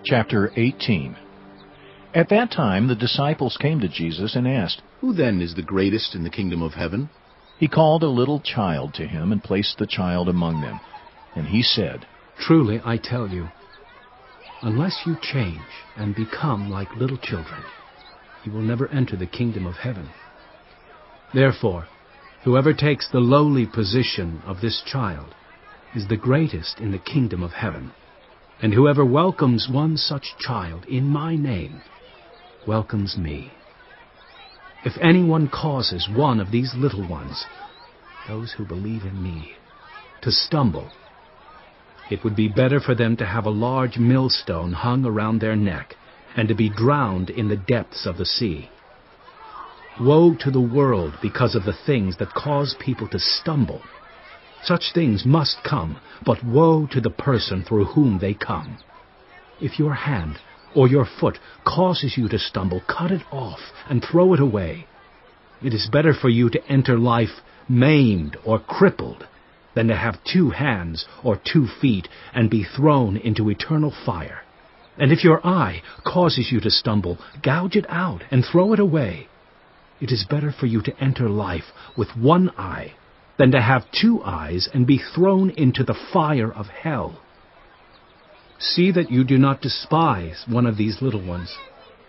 Chapter 18. At that time the disciples came to Jesus and asked, "Who then is the greatest in the kingdom of heaven?" He called a little child to him and placed the child among them. And he said, "Truly I tell you, unless you change and become like little children, you will never enter the kingdom of heaven. Therefore, whoever takes the lowly position of this child is the greatest in the kingdom of heaven. And whoever welcomes one such child in my name welcomes me. If anyone causes one of these little ones, those who believe in me, to stumble, it would be better for them to have a large millstone hung around their neck and to be drowned in the depths of the sea. Woe to the world because of the things that cause people to stumble. Such things must come, but woe to the person through whom they come. If your hand or your foot causes you to stumble, cut it off and throw it away. It is better for you to enter life maimed or crippled than to have 2 hands or 2 feet and be thrown into eternal fire. And if your eye causes you to stumble, gouge it out and throw it away. It is better for you to enter life with 1 eye than to have 2 eyes and be thrown into the fire of hell. See that you do not despise one of these little ones,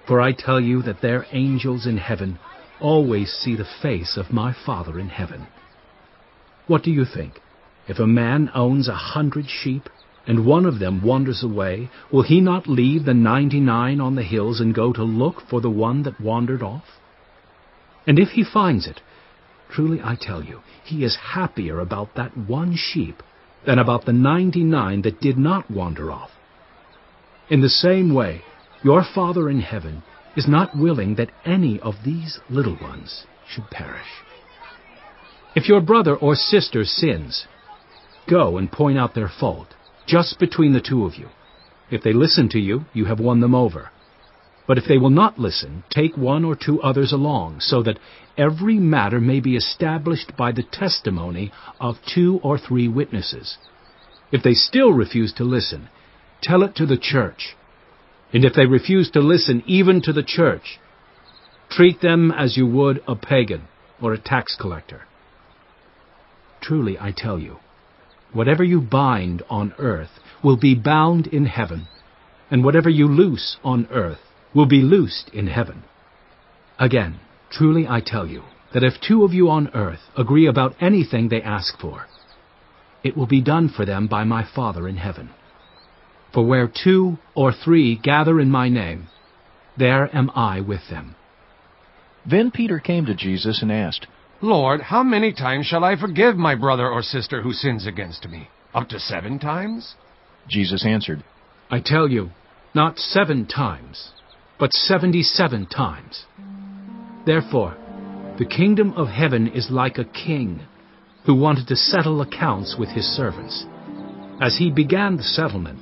for I tell you that their angels in heaven always see the face of my Father in heaven. What do you think? If a man owns 100 sheep, and one of them wanders away, will he not leave the 99 on the hills and go to look for the one that wandered off? And if he finds it, truly I tell you, he is happier about that 1 sheep than about the 99 that did not wander off. In the same way, your Father in heaven is not willing that any of these little ones should perish. If your brother or sister sins, go and point out their fault, just between the 2 of you. If they listen to you, you have won them over. But if they will not listen, take 1 or 2 others along, so that every matter may be established by the testimony of 2 or 3 witnesses. If they still refuse to listen, tell it to the church. And if they refuse to listen even to the church, treat them as you would a pagan or a tax collector. Truly I tell you, whatever you bind on earth will be bound in heaven, and whatever you loose on earth will be loosed in heaven. Again, truly I tell you, that if 2 of you on earth agree about anything they ask for, it will be done for them by my Father in heaven. For where 2 or 3 gather in my name, there am I with them." Then Peter came to Jesus and asked, "Lord, how many times shall I forgive my brother or sister who sins against me? Up to 7 times? Jesus answered, "I tell you, not 7 times, but 77 times. Therefore, the kingdom of heaven is like a king who wanted to settle accounts with his servants. As he began the settlement,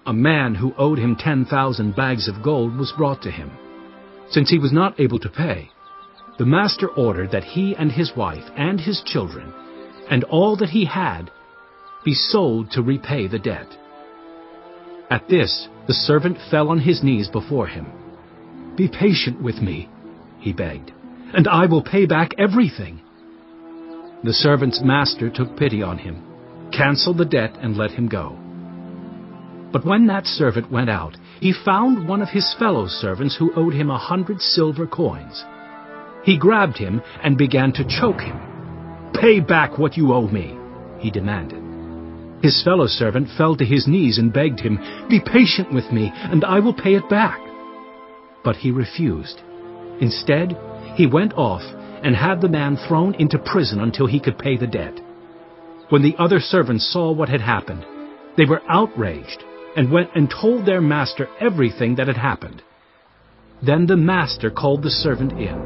a man who owed him 10,000 bags of gold was brought to him. Since he was not able to pay, the master ordered that he and his wife and his children and all that he had be sold to repay the debt. At this, the servant fell on his knees before him. 'Be patient with me,' he begged, 'and I will pay back everything.' The servant's master took pity on him, canceled the debt, and let him go. But when that servant went out, he found one of his fellow servants who owed him 100 silver coins. He grabbed him and began to choke him. 'Pay back what you owe me,' he demanded. His fellow servant fell to his knees and begged him, 'Be patient with me, and I will pay it back.' But he refused. Instead, he went off and had the man thrown into prison until he could pay the debt. When the other servants saw what had happened, they were outraged and went and told their master everything that had happened. Then the master called the servant in.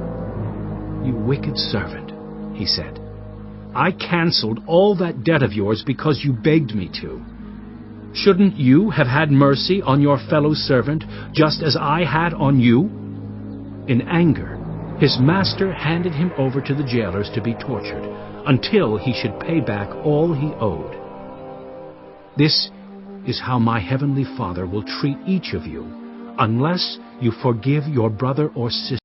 'You wicked servant,' he said. 'I canceled all that debt of yours because you begged me to. Shouldn't you have had mercy on your fellow servant just as I had on you?' In anger, his master handed him over to the jailers to be tortured until he should pay back all he owed. This is how my heavenly Father will treat each of you, unless you forgive your brother or sister